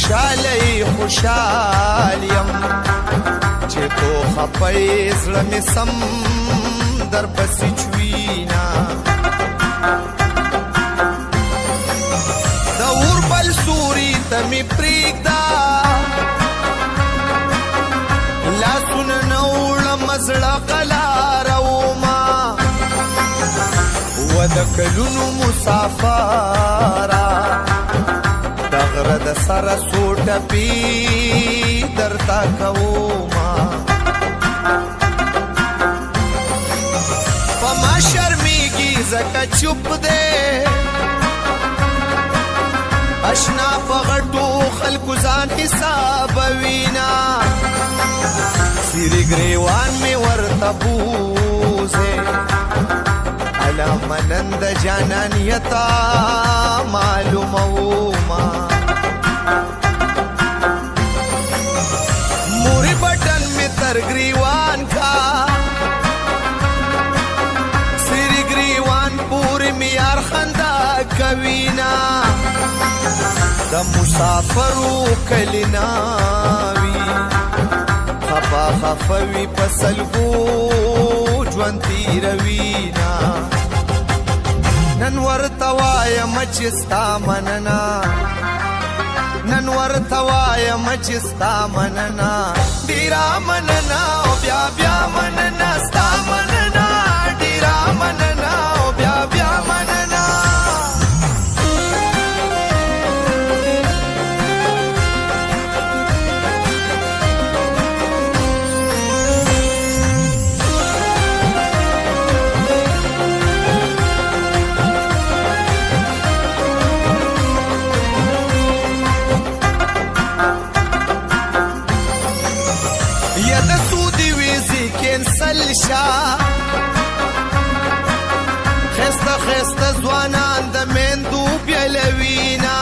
خوشالی خوشالیم چې تو خپای زړه مې سم در پسې چوینا د اور بل سوري ته مې پرېږده لاسونه نه وړم زړه قلارومه و د کلونو مسافره د غره د سره څو ټپې درته کومه په ما شرمېږي ځکه چوپ دی اشنا په غټو خلکو ځان حسابوینا سیری ګریوان مې ورته بوزې الا منند جانانیتا معلوموما موری بٹن میں تر گریوان کا سری گریوان پوری میار خندا کوینا دا مسافرو کلناوی خفا خفوی پسلگو جوان تیروینا نن ورته وایم چې ستا مننه نن ورته وایم چې ستا مننه ډېره مننه او بیا بیا مننه ستا مننه ډېره مننه او بیا بیا مننه خسته خسته ځوانان د میندو بیلوینا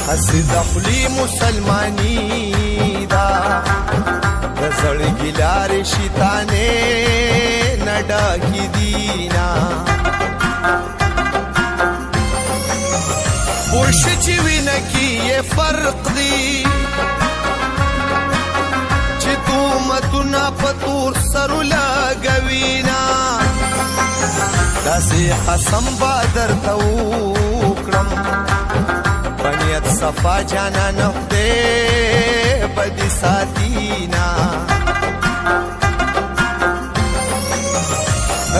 هسې د خولې مسلماني ده د زړګي لارې شیطانې نه ډکې دينا پوه چې وینه کې یې فرق دی متنا پتور سرو لګوینا داسې قسم با درته وکړم پنیت صفا جانانه خدای بدي ساتینا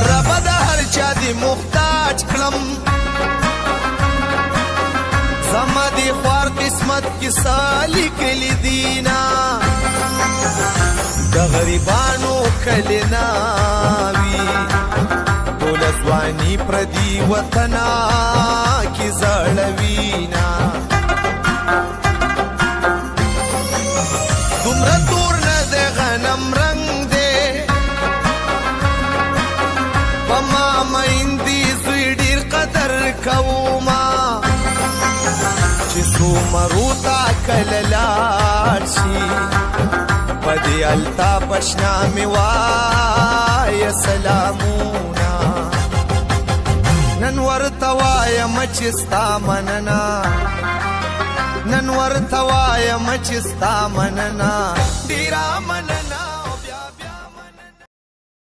رب د هر چا دی محتاج کړم زما دی خوار قسمت کې سالی کلی دینا د غریبانو کلناوی ټول ځواني پردي وطنا کې زړوینا دومره تور نه د غنم رنگ دی په ما میندې زوی ډېر قدر کوما چې څومرو تا کله لاړ شي پدی التا پشنا می وای سلامونا نن ورته وایم چې ستا مننه نن ورته وایم چې ستا مننه ډېره مننه